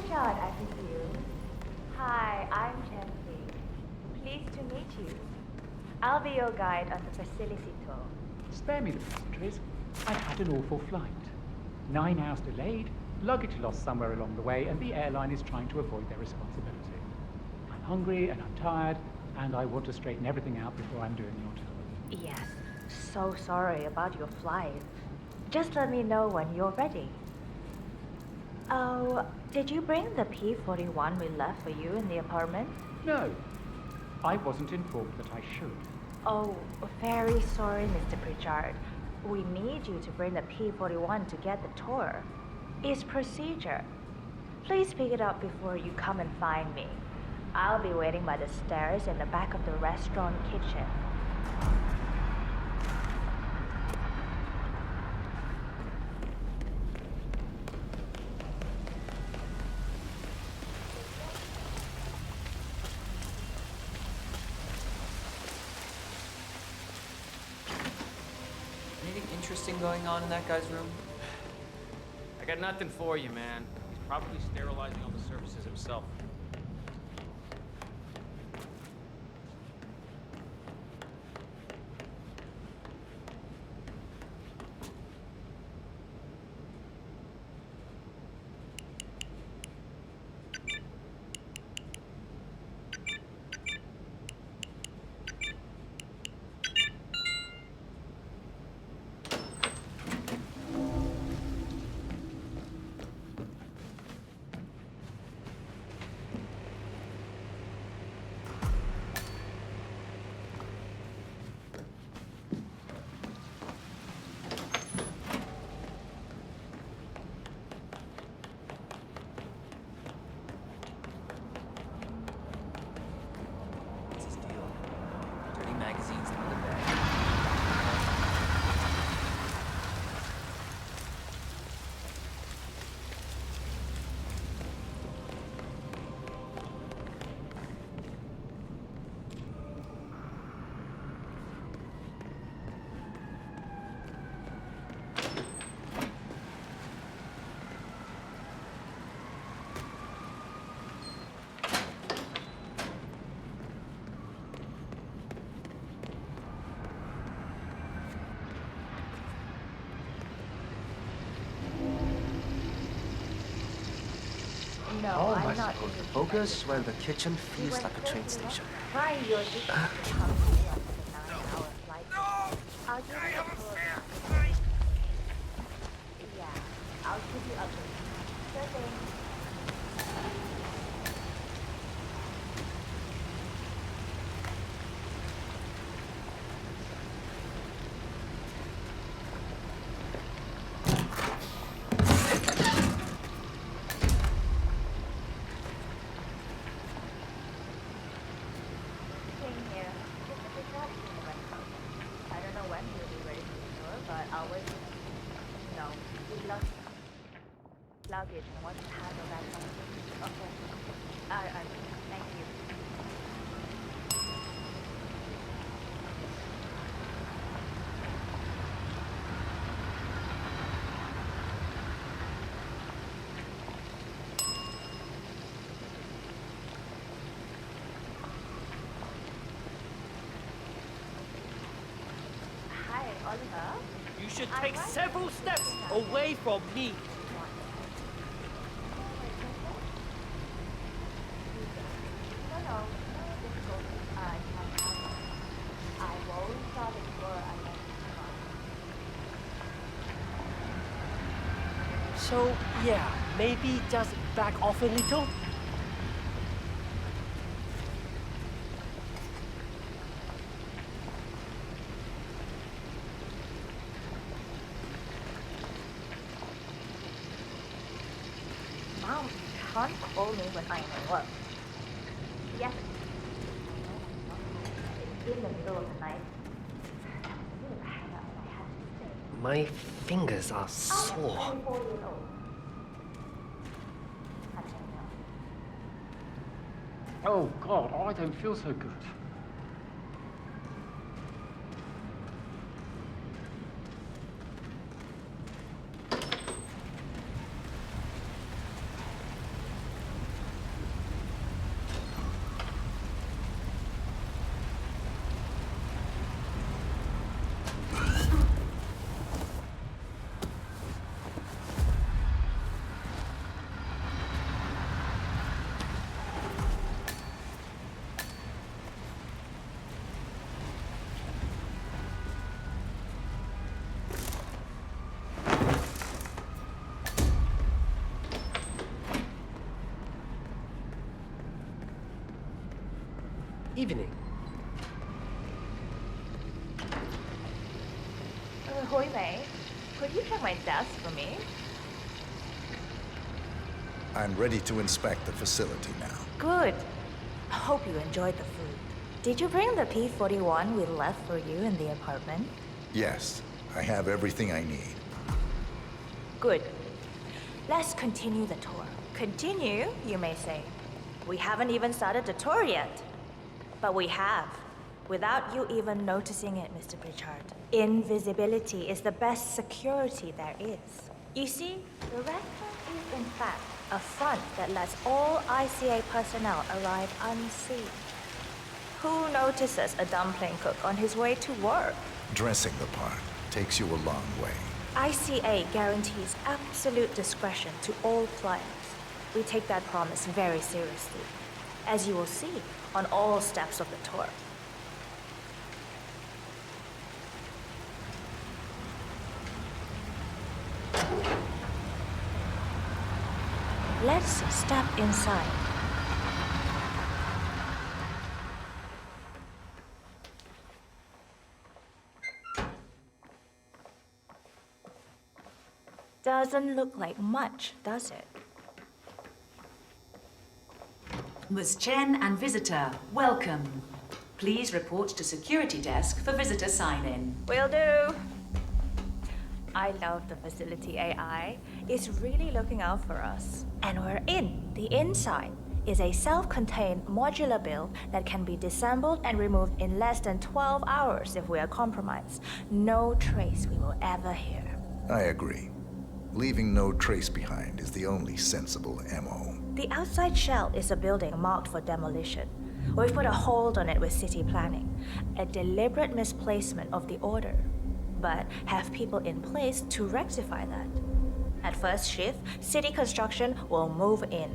Pritchard, I presume. Hi, I'm Chongqing. Pleased to meet you. I'll be your guide on the facility tour. Spare me the pleasantries. I had an awful flight. 9 hours delayed, luggage lost somewhere along the way, and the airline is trying to avoid their responsibility. I'm hungry and I'm tired, and I want to straighten everything out before I'm doing your tour. Yes, so sorry about your flight. Just let me know when you're ready. Oh, did you bring the P-41 we left for you in the apartment? No, I wasn't informed that I should. Oh, very sorry, Mr. Pritchard. We need you to bring the P-41 to get the tour. It's procedure. Please pick it up before you come and find me. I'll be waiting by the stairs in the back of the restaurant kitchen. Anything interesting going on in that guy's room? I got nothing for you, man. He's probably sterilizing all the surfaces himself. What's his deal? Dirty magazines in the bag. No, How am I I'm not supposed to interested. focus when the kitchen feels like a train station? Try your distance to come here on the 9-hour flight. I'll give you a tour. Yeah, I'll keep you updated. Sure thing. Same here. Just a bit rushed in the rental. I don't know when you'll be ready for the tour, but I'll wait. No, we lost luggage and want to handle that something. Okay. Thank you. Hi, Oliver. You should I take like several it. steps away from me. No, difficulty. I can handle. I won't start the tour unless you So, yeah, maybe just back off a little. Mom, you can't call me when I'm at work. Yes. It's in the middle of the night. I have to stay. My fingers are I'm sore. 24 years old. I don't know. Oh, God, I don't feel so good. evening. Hui Mei, could you check my desk for me? I'm ready to inspect the facility now. Good. Hope you enjoyed the food. Did you bring the P-41 we left for you in the apartment? Yes, I have everything I need. Good. Let's continue the tour. Continue, you may say. We haven't even started the tour yet. But we have. Without you even noticing it, Mr. Pritchard. Invisibility is the best security there is. You see, the restaurant is in fact a front that lets all ICA personnel arrive unseen. Who notices a dumpling cook on his way to work? Dressing the part takes you a long way. ICA guarantees absolute discretion to all clients. We take that promise very seriously, as you will see on all steps of the tour. Let's step inside. Doesn't look like much, does it? Ms. Chen and visitor, welcome. Please report to security desk for visitor sign-in. Will do. I love the facility AI. It's really looking out for us. And we're in. The inside is a self-contained modular build that can be disassembled and removed in less than 12 hours if we are compromised. No trace we will ever hear. I agree. Leaving no trace behind is the only sensible MO. The outside shell is a building marked for demolition. We've put a hold on it with city planning. A deliberate misplacement of the order. But have people in place to rectify that. At first shift, city construction will move in.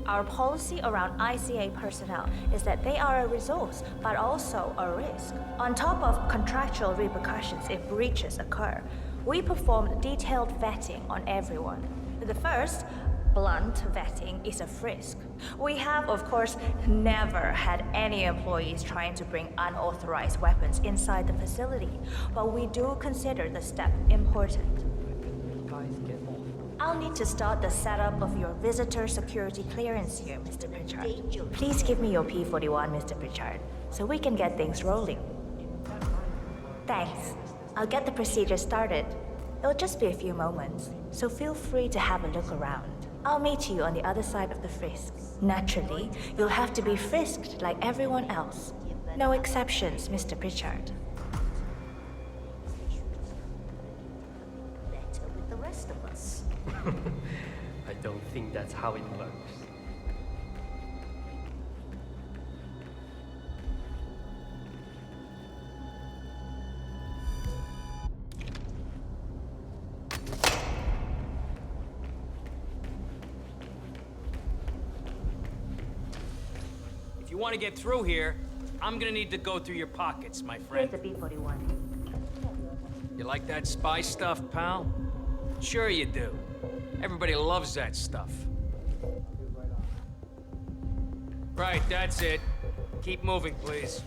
Our policy around ICA personnel is that they are a resource, but also a risk. On top of contractual repercussions if breaches occur, we perform detailed vetting on everyone. The first, blunt vetting, is a frisk. We have, of course, never had any employees trying to bring unauthorized weapons inside the facility, but we do consider the step important. Guys, get off. I'll need to start the setup of your visitor security clearance here, Mr. Pritchard. Please give me your P-41, Mr. Pritchard, so we can get things rolling. Thanks. I'll get the procedure started. It'll just be a few moments, so feel free to have a look around. I'll meet you on the other side of the frisk. Naturally, you'll have to be frisked like everyone else. No exceptions, Mr. Pritchard. Better with the rest of us. I don't think that's how it works. If you want to get through here, I'm gonna need to go through your pockets, my Here's friend. the P-41. You like that spy stuff, pal? Sure you do. Everybody loves that stuff. Right, that's it. Keep moving, please.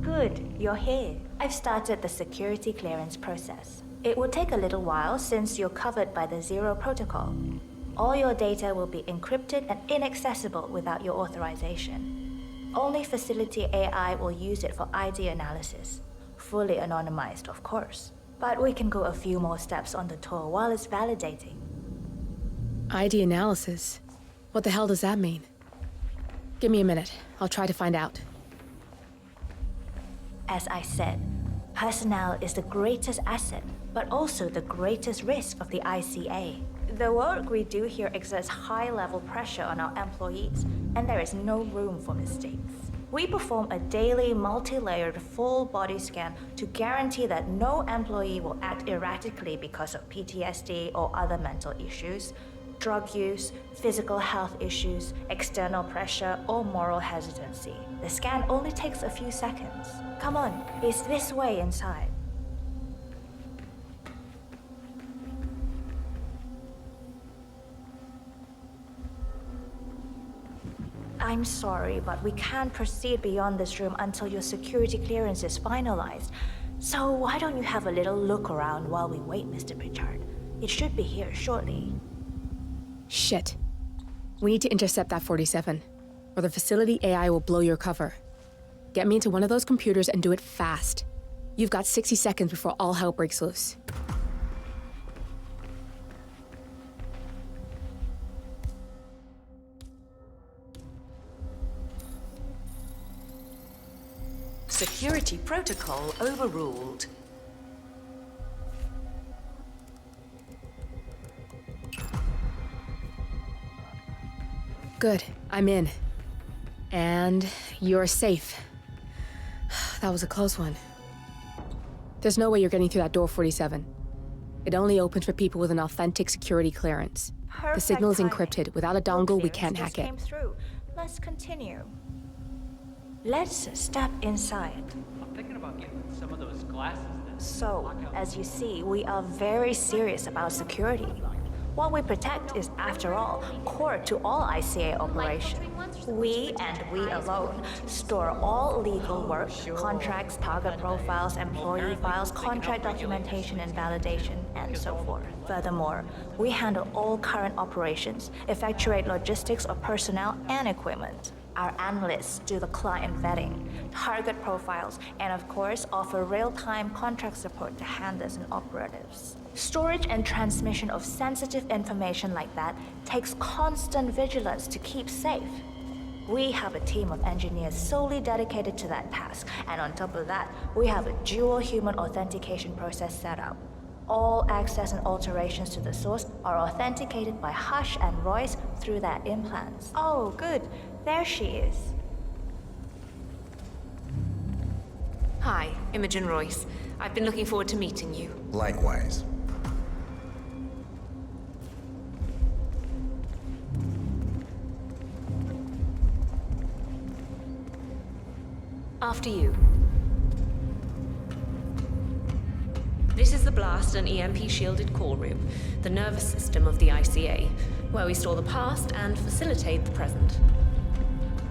Good, you're here. I've started the security clearance process. It will take a little while since you're covered by the Zero Protocol. All your data will be encrypted and inaccessible without your authorization. Only facility AI will use it for ID analysis. Fully anonymized, of course. But we can go a few more steps on the tour while it's validating. ID analysis? What the hell does that mean? Give me a minute. I'll try to find out. As I said, personnel is the greatest asset, but also the greatest risk of the ICA. The work we do here exerts high-level pressure on our employees, and there is no room for mistakes. We perform a daily multi-layered full body scan to guarantee that no employee will act erratically because of PTSD or other mental issues. drug use, physical health issues, external pressure, or moral hesitancy. The scan only takes a few seconds. Come on, it's this way inside. I'm sorry, but we can't proceed beyond this room until your security clearance is finalized. So why don't you have a little look around while we wait, Mr. Pritchard? It should be here shortly. Shit. We need to intercept that 47, or the facility AI will blow your cover. Get me into one of those computers and do it fast. You've got 60 seconds before all hell breaks loose. Security protocol overruled. Good, I'm in. And you're safe. That was a close one. There's no way you're getting through that door 47. It only opens for people with an authentic security clearance. Perfect The signal is timing. encrypted. Without a dongle, we Clearance can't just hack it. came through. Let's continue. Let's step inside. I'm thinking about getting some of those glasses then. So, as you see, we are very serious about security. What we protect is, after all, core to all ICA operations. We, and we alone, store all legal work, contracts, target profiles, employee files, contract documentation and validation, and so forth. Furthermore, we handle all current operations, effectuate logistics of personnel and equipment. Our analysts do the client vetting, target profiles, and of course offer real-time contract support to handlers and operatives. Storage and transmission of sensitive information like that takes constant vigilance to keep safe. We have a team of engineers solely dedicated to that task, and on top of that, we have a dual human authentication process set up. All access and alterations to the source are authenticated by Hush and Royce through their implants. Oh, good. There she is. Hi, Imogen Royce. I've been looking forward to meeting you. Likewise. After you. This is the blast and EMP-shielded core room, the nervous system of the ICA, where we store the past and facilitate the present.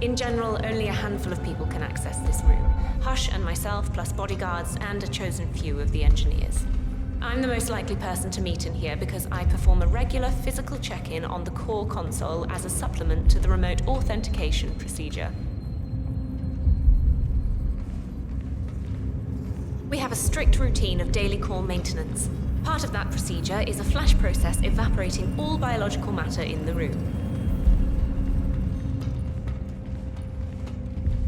In general, only a handful of people can access this room. Hush and myself, plus bodyguards and a chosen few of the engineers. I'm the most likely person to meet in here because I perform a regular physical check-in on the core console as a supplement to the remote authentication procedure. We have a strict routine of daily core maintenance. Part of that procedure is a flash process evaporating all biological matter in the room.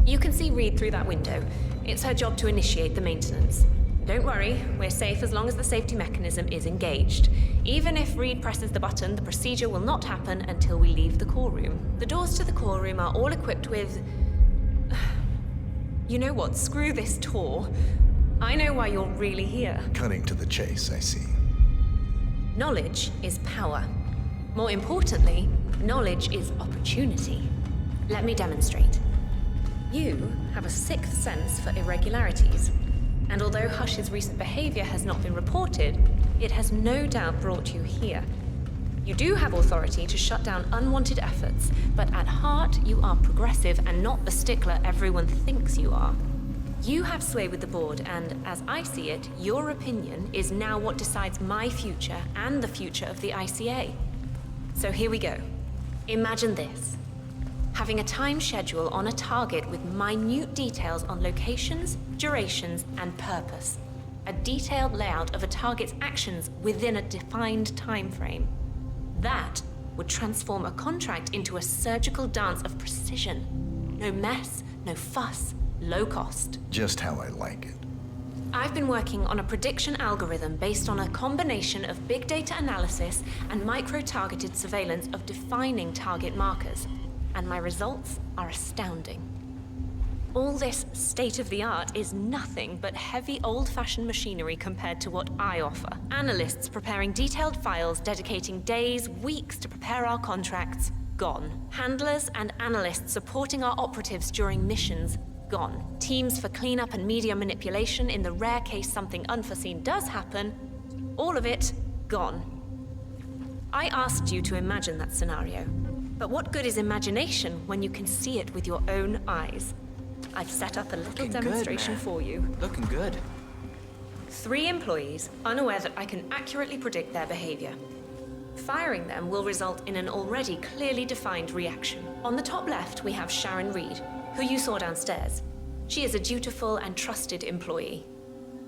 You can see Reed through that window. It's her job to initiate the maintenance. Don't worry, we're safe as long as the safety mechanism is engaged. Even if Reed presses the button, the procedure will not happen until we leave the core room. The doors to the core room are all equipped with... You know what? Screw this tour. I know why you're really here. Cutting to the chase, I see. Knowledge is power. More importantly, knowledge is opportunity. Let me demonstrate. You have a sixth sense for irregularities. And although Hush's recent behavior has not been reported, it has no doubt brought you here. You do have authority to shut down unwanted efforts, but at heart, you are progressive and not the stickler everyone thinks you are. You have sway with the board, and as I see it, your opinion is now what decides my future and the future of the ICA. So here we go. Imagine this. Having a time schedule on a target with minute details on locations, durations, and purpose. A detailed layout of a target's actions within a defined time frame. That would transform a contract into a surgical dance of precision. No mess, no fuss, low cost. Just how I like it. I've been working on a prediction algorithm based on a combination of big data analysis and micro-targeted surveillance of defining target markers. And my results are astounding. All this state-of-the-art is nothing but heavy old-fashioned machinery compared to what I offer. Analysts preparing detailed files, dedicating days, weeks to prepare our contracts, gone. Handlers and analysts supporting our operatives during missions, gone. Teams for cleanup and media manipulation in the rare case something unforeseen does happen, all of it, gone. I asked you to imagine that scenario. But what good is imagination when you can see it with your own eyes? I've set up a little demonstration for you. Looking good. 3 employees, unaware that I can accurately predict their behavior. Firing them will result in an already clearly defined reaction. On the top left, we have Sharon Reed, who you saw downstairs. She is a dutiful and trusted employee.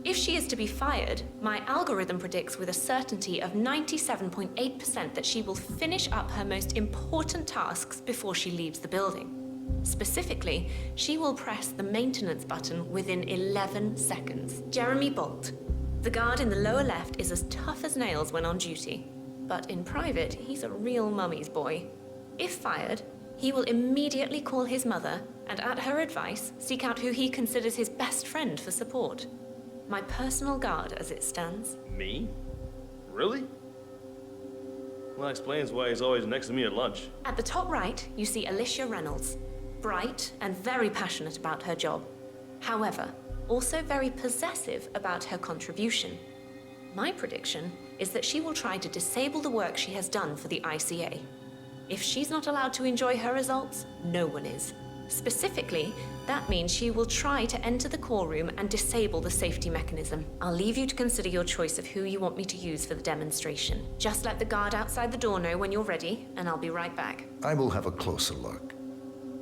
If she is to be fired, my algorithm predicts with a certainty of 97.8% that she will finish up her most important tasks before she leaves the building. Specifically, she will press the maintenance button within 11 seconds. Jeremy Bolt. The guard in the lower left is as tough as nails when on duty. But in private, he's a real mummy's boy. If fired, he will immediately call his mother and, at her advice, seek out who he considers his best friend for support. My personal guard as it stands. Me? Really? Well, that explains why he's always next to me at lunch. At the top right, you see Alicia Reynolds. Bright and very passionate about her job. However, also very possessive about her contribution. My prediction is that she will try to disable the work she has done for the ICA. If she's not allowed to enjoy her results, no one is. Specifically, that means she will try to enter the core room and disable the safety mechanism. I'll leave you to consider your choice of who you want me to use for the demonstration. Just let the guard outside the door know when you're ready, and I'll be right back. I will have a closer look.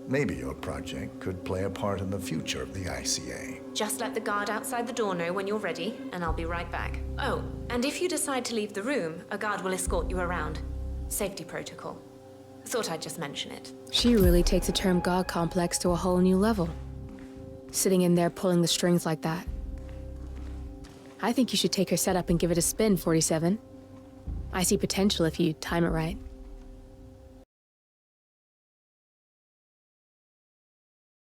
Maybe your project could play a part in the future of the ICA. Just let the guard outside the door know when you're ready, and I'll be right back. Oh, and if you decide to leave the room, a guard will escort you around. Safety protocol. Thought I'd just mention it. She really takes the term God complex to a whole new level. Sitting in there pulling the strings like that. I think you should take her setup and give it a spin, 47. I see potential if you time it right.